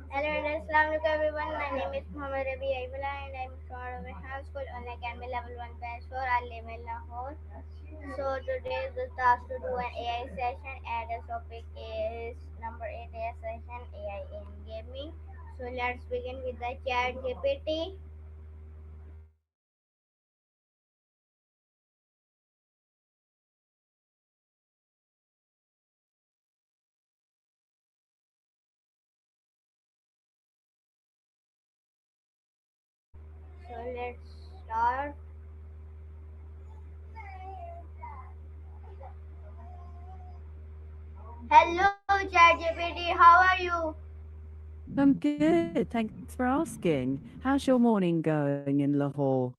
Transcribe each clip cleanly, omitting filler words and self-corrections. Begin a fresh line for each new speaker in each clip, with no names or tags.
Hello and Assalamualaikum everyone. My name is Mohammed Rabi Aibala and I'm from High School on Academy Level 1 Batch 4. I live in Lahore. So today is the task to do an AI session and the topic is number 8 AI session AI in gaming. So let's begin with the chat GPT. So let's start. Hello chat GPT, how are you?
I'm good. Thanks for asking. How's your morning going in Lahore?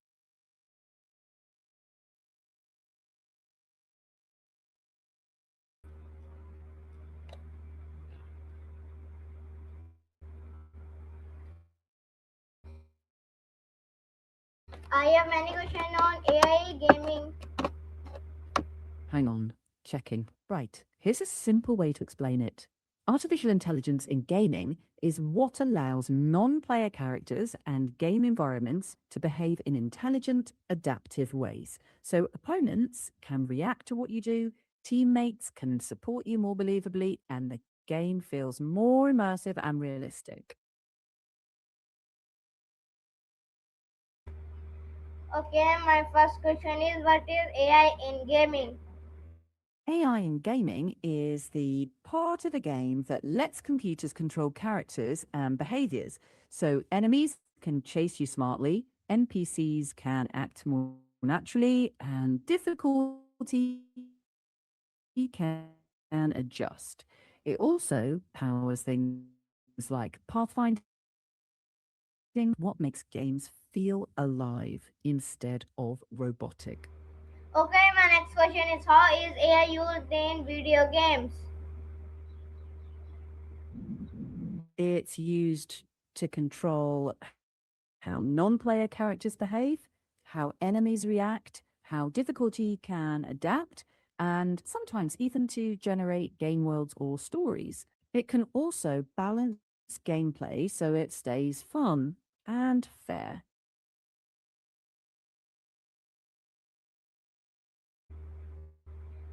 I have many questions on AI gaming.
Hang on, checking. Right, here's a simple way to explain it. Artificial intelligence in gaming is what allows non player characters and game environments to behave in intelligent, adaptive ways. So opponents can react to what you do, teammates can support you more believably, and the game feels more immersive and realistic.
Okay, my first question is what is AI in gaming?
AI in gaming is the part of a game that lets computers control characters and behaviors. So enemies can chase you smartly, NPCs can act more naturally, and difficulty can adjust. It also powers things like pathfinding, what makes games feel alive instead of robotic.
Okay, my next question is how is AI used in video games?
It's used to control how non player characters behave, how enemies react, how difficulty can adapt, and sometimes even to generate game worlds or stories. It can also balance gameplay so it stays fun and fair.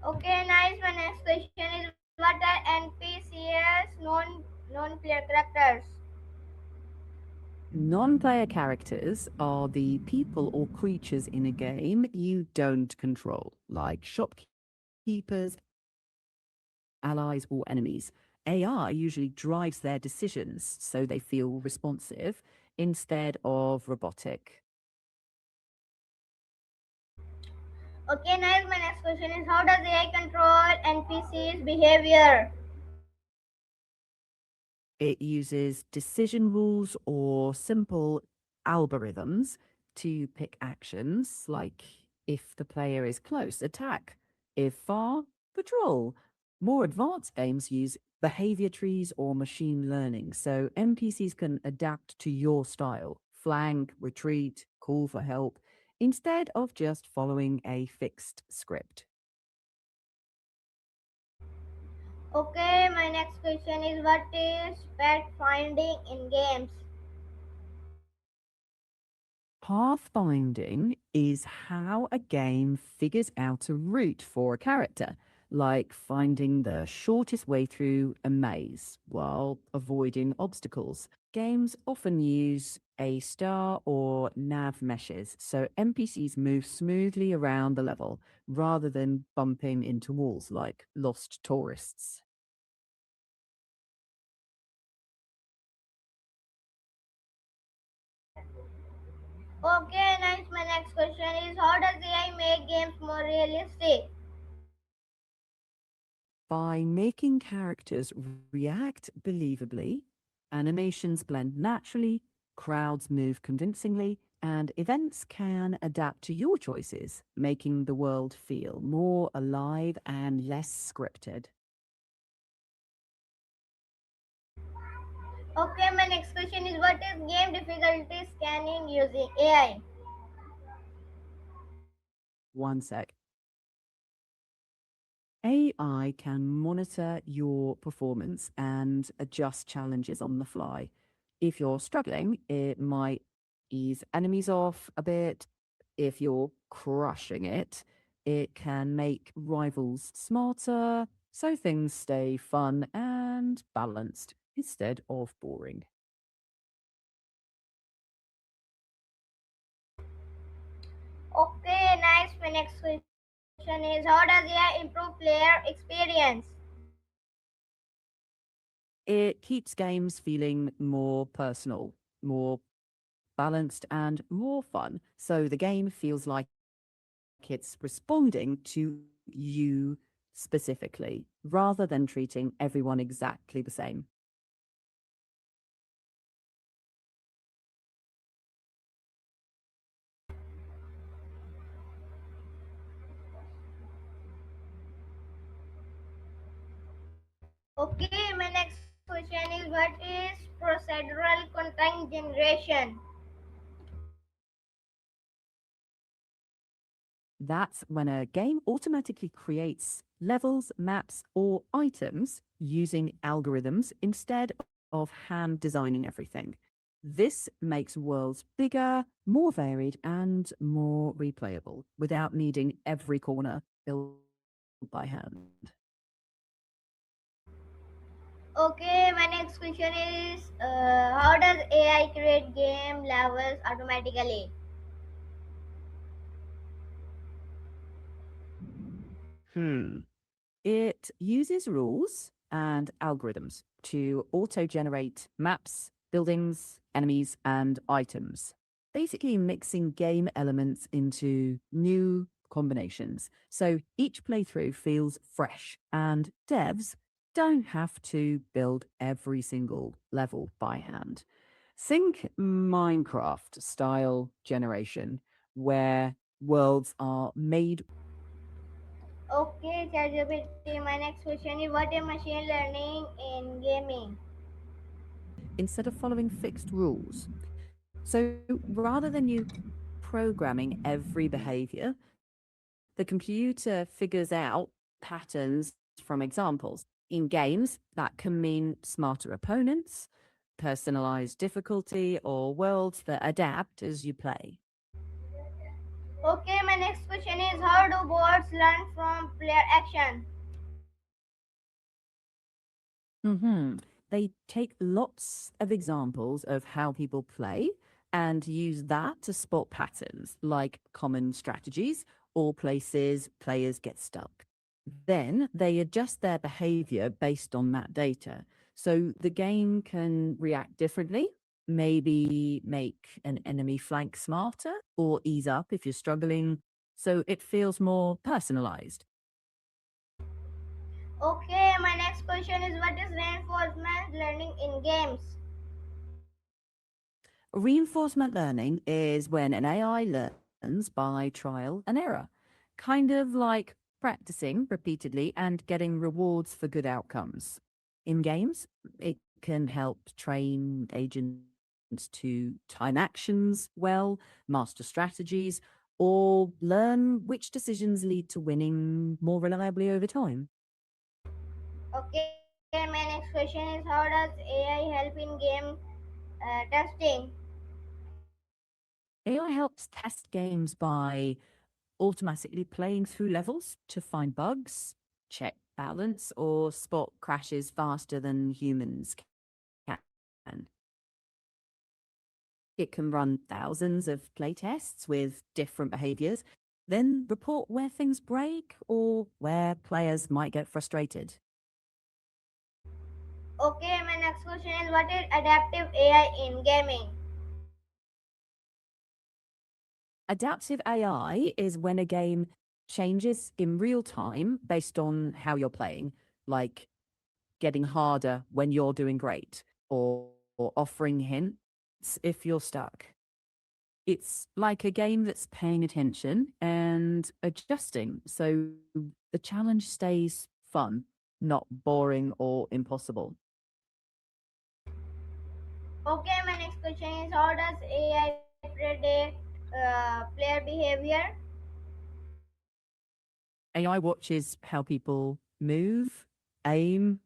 Okay, nice. My next question is what are NPCs non player characters?
Non player characters are the people or creatures in a game you don't control, like shopkeepers, allies, or enemies. AI usually drives their decisions so they feel responsive instead of robotic.
Okay, nice. My next question is how does AI control NPCs behavior?
It uses decision rules or simple algorithms to pick actions, like if the player is close, attack, if far, patrol. More advanced games use behavior trees or machine learning, so NPCs can adapt to your style, flank, retreat, call for help, instead of just following a fixed script.
Okay, my next question is what is pet finding in games?
Pathfinding is how a game figures out a route for a character, like finding the shortest way through a maze while avoiding obstacles. Games often use a star or nav meshes, so NPCs move smoothly around the level rather than bumping into walls like lost tourists.
Okay, nice. My next question is how does AI make games more realistic?
By making characters react believably, animations blend naturally, crowds move convincingly, and events can adapt to your choices, making the world feel more alive and less scripted.
Okay, my next question is what is game difficulty scanning using AI?
One sec. AI can monitor your performance and adjust challenges on the fly. If you're struggling, it might ease enemies off a bit. If you're crushing it, it can make rivals smarter, so things stay fun and balanced instead of boring.
Okay, nice. My next question is, how does AI improve player experience?
It keeps games feeling more personal, more balanced, and more fun. So the game feels like it's responding to you specifically rather than treating everyone exactly the same.
Okay, my next question is, what is procedural content generation?
That's when a game automatically creates levels, maps, or items using algorithms instead of hand designing everything. This makes worlds bigger, more varied, and more replayable without needing every corner built by hand.
Okay, my next question is, how does AI create game levels automatically?
Hmm. It uses rules and algorithms to auto generate maps, buildings, enemies, and items, basically mixing game elements into new combinations. So each playthrough feels fresh, and devs don't have to build every single level by hand. Think Minecraft style generation, where worlds are made.
Okay, ChatGPT, my next question is, what is machine learning in gaming?
Instead of following fixed rules. So rather than you programming every behavior, the computer figures out patterns from examples. In games, that can mean smarter opponents, personalized difficulty, or worlds that adapt as you play.
Okay, my next question is, how do bots learn from player action?
hmm They take lots of examples of how people play and use that to spot patterns like common strategies or places players get stuck. Then they adjust their behavior based on that data. So the game can react differently, maybe make an enemy flank smarter or ease up if you're struggling. So it feels more personalized.
Okay, my next question is, what is reinforcement learning in games?
Reinforcement learning is when an AI learns by trial and error, kind of like practicing repeatedly and getting rewards for good outcomes. In games, it can help train agents to time actions well, master strategies, or learn which decisions lead to winning more reliably over time.
Okay, my next question is, how does AI help in game testing?
AI helps test games by automatically playing through levels to find bugs, check balance, or spot crashes faster than humans can. It can run thousands of playtests with different behaviors, then report where things break or where players might get frustrated.
Okay, my next question is, what is adaptive AI in gaming?
Adaptive AI is when a game changes in real time based on how you're playing, like getting harder when you're doing great or offering hints if you're stuck. It's like a game that's paying attention and adjusting. So the challenge stays fun, not boring or impossible.
Okay, my next question is, how does AI predict player behavior?
AI watches how people move, aim,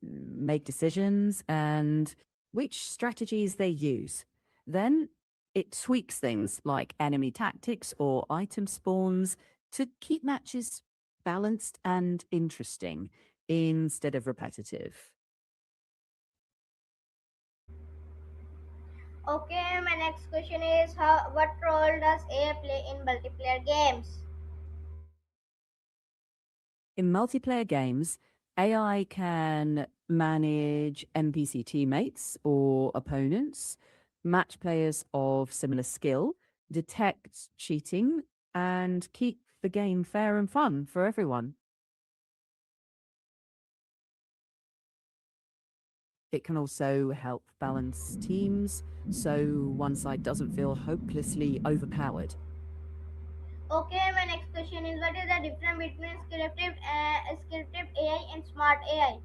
make decisions, and which strategies they use. Then it tweaks things like enemy tactics or item spawns to keep matches balanced and interesting instead of repetitive.
Okay, my next question is what role does AI play in multiplayer games?
In multiplayer games, AI can manage NPC teammates or opponents, match players of similar skill, detect cheating, and keep the game fair and fun for everyone. It can also help balance teams so one side doesn't feel hopelessly overpowered.
Okay, my next question is what is the difference between scripted AI and smart AI?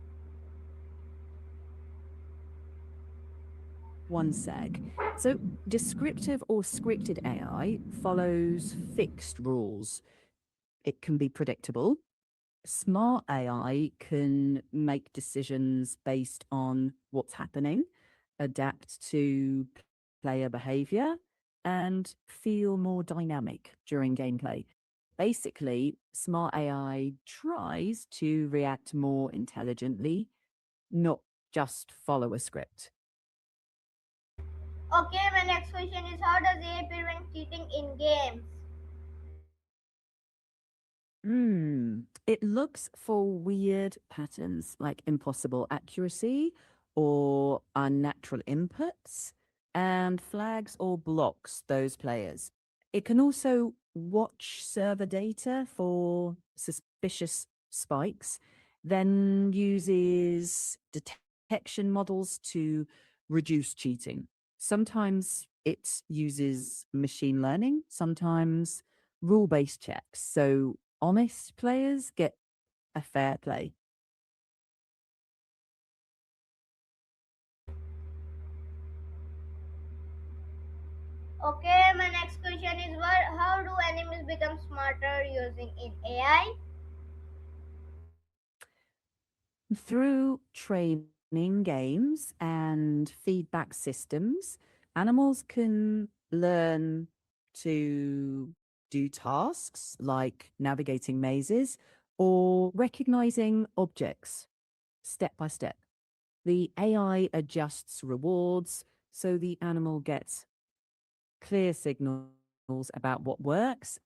One sec. So, descriptive or scripted AI follows fixed rules. It can be predictable. Smart AI can make decisions based on what's happening, adapt to player behavior, and feel more dynamic during gameplay. Basically, smart AI tries to react more intelligently, not just follow a script.
Okay, my next question is how does AI prevent cheating in games?
It looks for weird patterns like impossible accuracy or unnatural inputs and flags or blocks those players. It can also watch server data for suspicious spikes, then uses detection models to reduce cheating. Sometimes it uses machine learning, sometimes rule based checks. So honest players get a fair play.
Okay, my next question is how do enemies become smarter using in AI?
Through training games and feedback systems, animals can learn to do tasks like navigating mazes or recognizing objects step by step. The AI adjusts rewards so the animal gets clear signals about what works,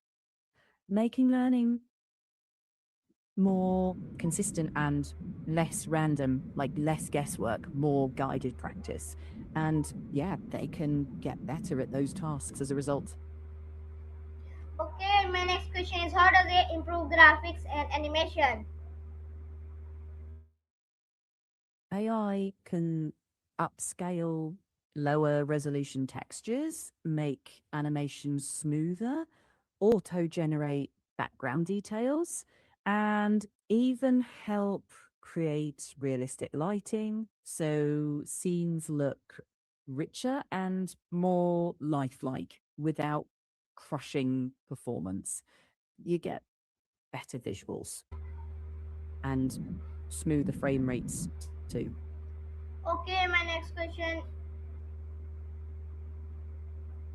making learning more consistent and less random, like less guesswork, more guided practice. And yeah, they can get better at those tasks as a result.
Okay, my next question is how does AI improve graphics and animation?
AI can upscale lower resolution textures, make animations smoother, auto generate background details, and even help create realistic lighting so scenes look richer and more lifelike without crushing performance. You get better visuals and smoother frame rates too.
Okay, my next question.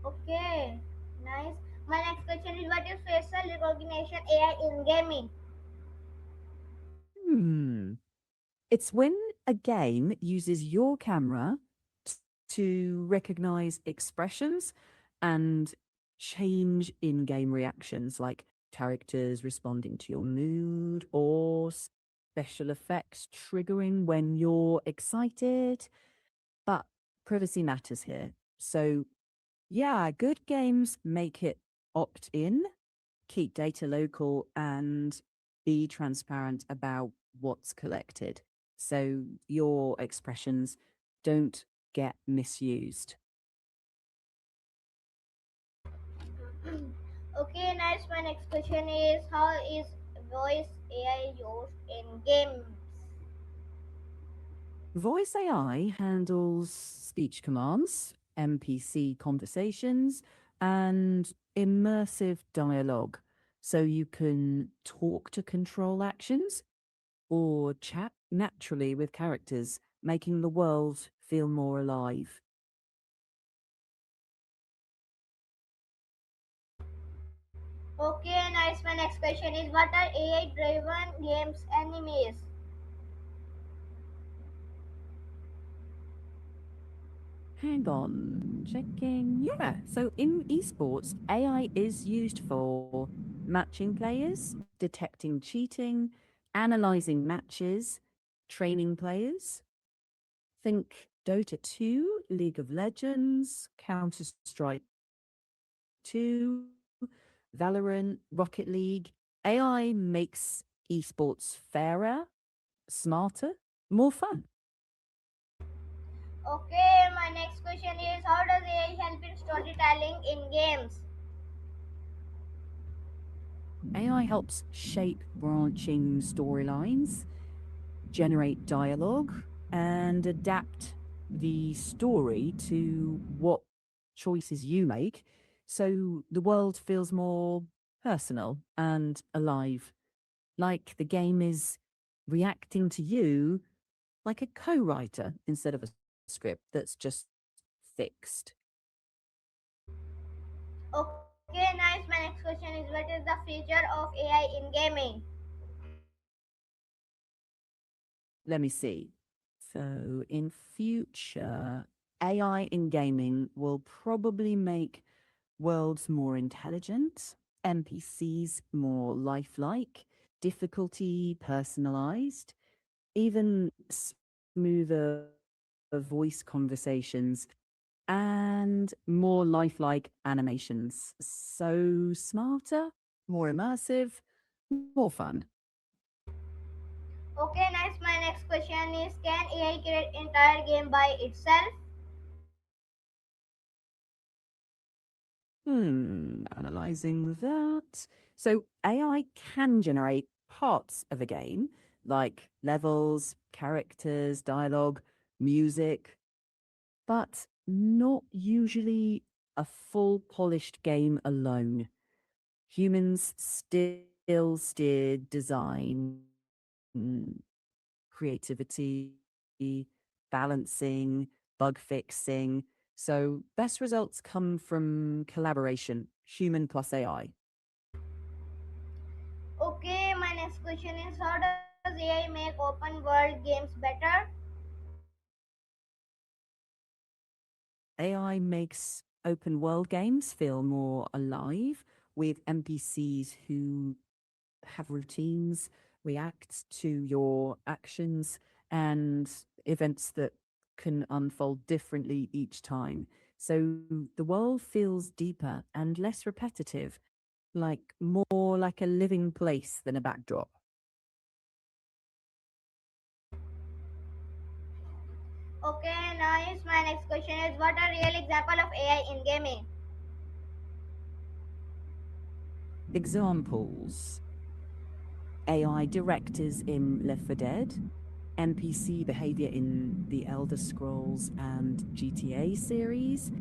Okay, nice. My next question is what is facial recognition AI in gaming?
Hmm. It's when a game uses your camera to recognize expressions and change in game reactions, like characters responding to your mood or special effects triggering when you're excited. But privacy matters here. So, yeah, good games make it opt in, keep data local, and be transparent about what's collected. So your expressions don't get misused.
Okay, nice. My next question is how is voice AI used in games?
Voice AI handles speech commands, NPC conversations, and immersive dialogue. So you can talk to control actions or chat naturally with characters making the world feel more alive.
Okay, nice. My next question is what are AI driven games enemies?
Hang on, checking. Yeah, so in esports, AI is used for matching players, detecting cheating, analyzing matches, training players. Think Dota 2, League of Legends, Counter Strike 2, Valorant, Rocket League. AI makes esports fairer, smarter, more fun.
Okay, my next question is how does AI help in storytelling in games?
AI helps shape branching storylines, generate dialogue, and adapt the story to what choices you make so the world feels more personal and alive, like the game is reacting to you like a co writer instead of a script that's just fixed.
Okay, nice. My next question is what is the future of AI in gaming?
Let me see. So, in future, AI in gaming will probably make worlds more intelligent, NPCs more lifelike, difficulty personalized, even smoother voice conversations, and more lifelike animations. So smarter, more immersive, more fun.
Okay, nice. My next question is can AI create entire game by itself?
Analyzing that. So AI can generate parts of a game, like levels, characters, dialogue, music, but not usually a full polished game alone. Humans still steer design, mm, creativity, balancing, bug fixing. So, best results come from collaboration, human plus AI.
Okay, my next question is how does AI make open world games better?
AI makes open world games feel more alive with NPCs who have routines, react to your actions, and events that can unfold differently each time. So the world feels deeper and less repetitive, like more like a living place than a backdrop.
Okay, nice. My next question is what are real example of AI in gaming?
Examples: AI directors in Left 4 Dead, NPC behavior in the Elder Scrolls and GTA series,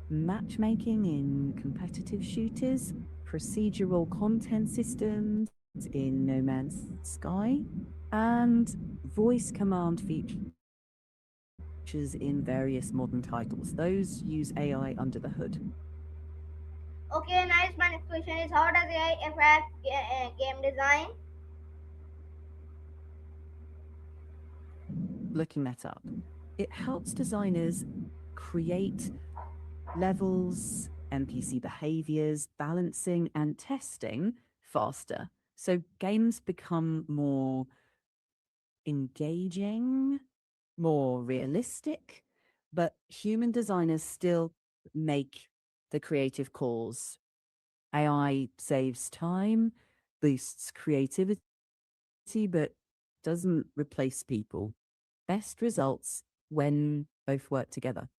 matchmaking in competitive shooters, procedural content systems in No Man's Sky, and voice command features in various modern titles. Those use AI under the hood.
Okay, nice. My next question is how does AI affect game design?
Looking that up, it helps designers create levels, NPC behaviors, balancing, and testing faster. So games become more engaging, more realistic, but human designers still make the creative calls. AI saves time, boosts creativity, but doesn't replace people. Best results when both work together.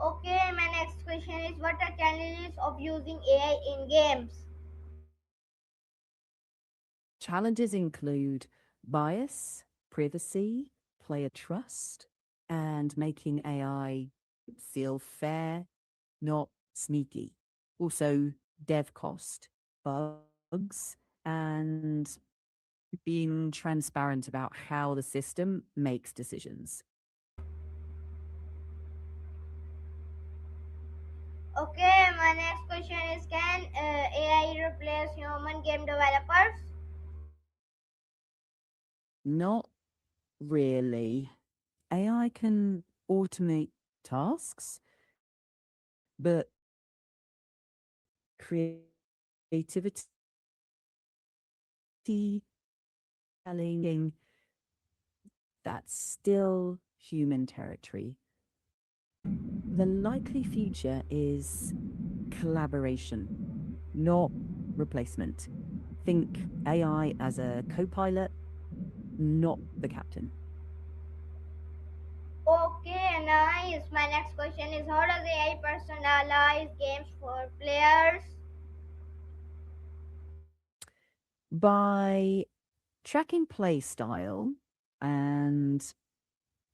Okay, my next question is what are challenges of using AI in games?
Challenges include bias, privacy, player trust, and making AI feel fair, not sneaky. Also, dev cost, bugs, and being transparent about how the system makes decisions.
Okay, my next question is, can AI replace human game developers?
Not really. AI can automate tasks, but creativity, telling, that's still human territory. The likely future is collaboration, not replacement. Think AI as a co pilot, not the captain.
Okay, nice. My next question is, how does AI personalize games for players?
By tracking play style and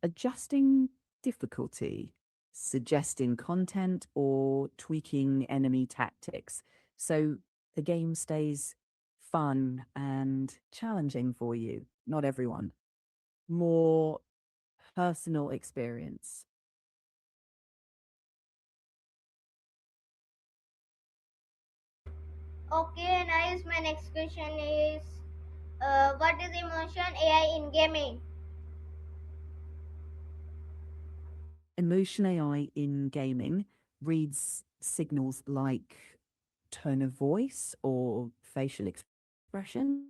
adjusting difficulty, suggesting content, or tweaking enemy tactics. So the game stays fun and challenging for you, not everyone. More personal experience.
Okay, nice. My next question is, what is emotion AI in gaming?
Emotion AI in gaming reads signals like tone of voice or facial expressions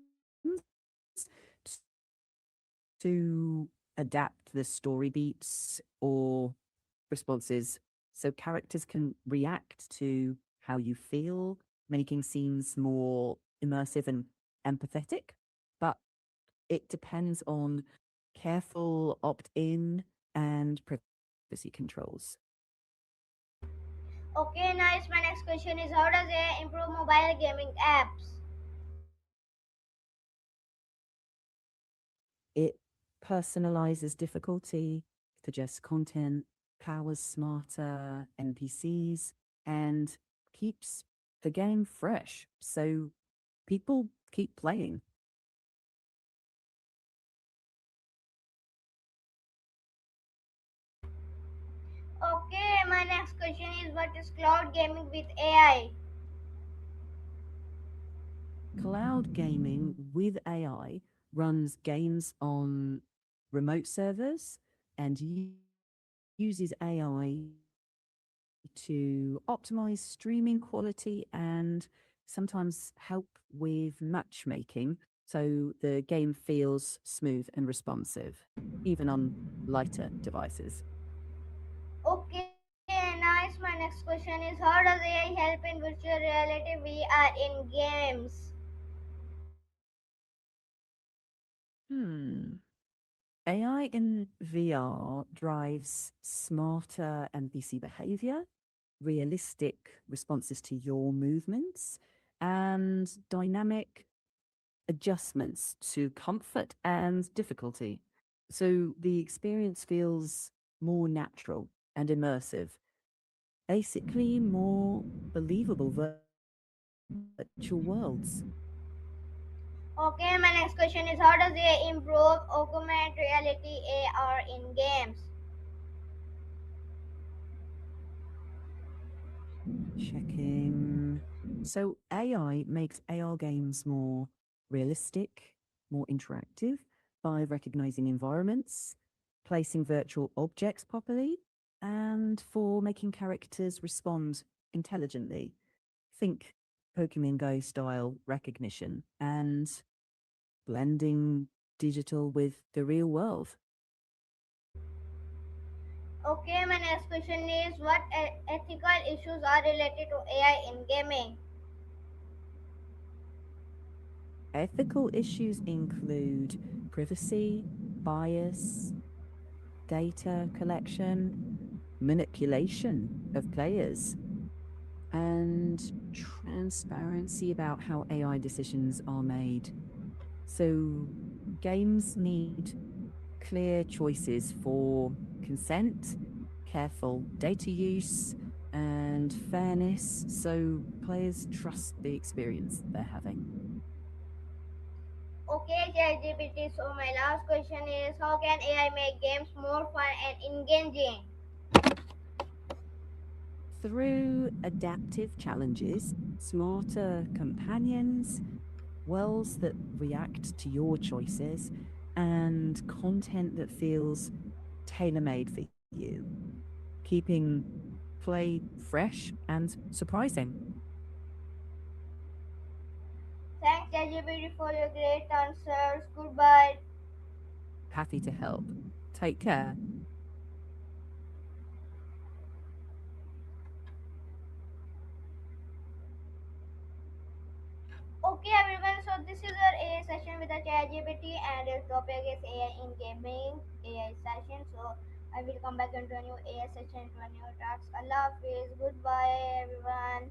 to adapt the story beats or responses so characters can react to how you feel, making scenes more immersive and empathetic. But it depends on careful opt in and privacy controls.
Okay, nice. My next question is, how does AI improve mobile gaming apps?
It personalizes difficulty, suggests content, powers smarter NPCs, and keeps the game fresh. So people keep playing.
Okay, my next question is, what is cloud gaming with AI?
Cloud gaming with AI runs games on remote servers and uses AI to optimize streaming quality and sometimes help with matchmaking so the game feels smooth and responsive, even on lighter devices.
Okay, nice. My next question is, how does AI help in virtual reality VR in games?
Hmm. AI in VR drives smarter NPC behavior, realistic responses to your movements, and dynamic adjustments to comfort and difficulty. So the experience feels more natural and immersive, basically more believable virtual worlds.
Okay, my next question is, how does AI improve augmented reality AR in games?
Checking. So AI makes AR games more realistic, more interactive by recognizing environments, placing virtual objects properly, and for making characters respond intelligently. Think Pokemon Go style recognition and blending digital with the real world.
Okay, my next question is, what ethical issues are related to AI in gaming?
Ethical issues include privacy, bias, data collection, manipulation of players, and transparency about how AI decisions are made. So, games need clear choices for consent, careful data use, and fairness so players trust the experience they're having.
Okay, ChatGPT. So my last question is, how can AI make games more fun and engaging?
Through adaptive challenges, smarter companions, worlds that react to your choices, and content that feels tailor made for you, keeping play fresh and surprising.
Thanks, ChatGPT, for your great answers. Goodbye.
Happy to help. Take care.
Okay, everyone. So this is our AI session with the ChatGPT, and the topic is AI in gaming AI session. So I will come back into a new AI session, to a new task. Allah Hafiz. Goodbye, everyone.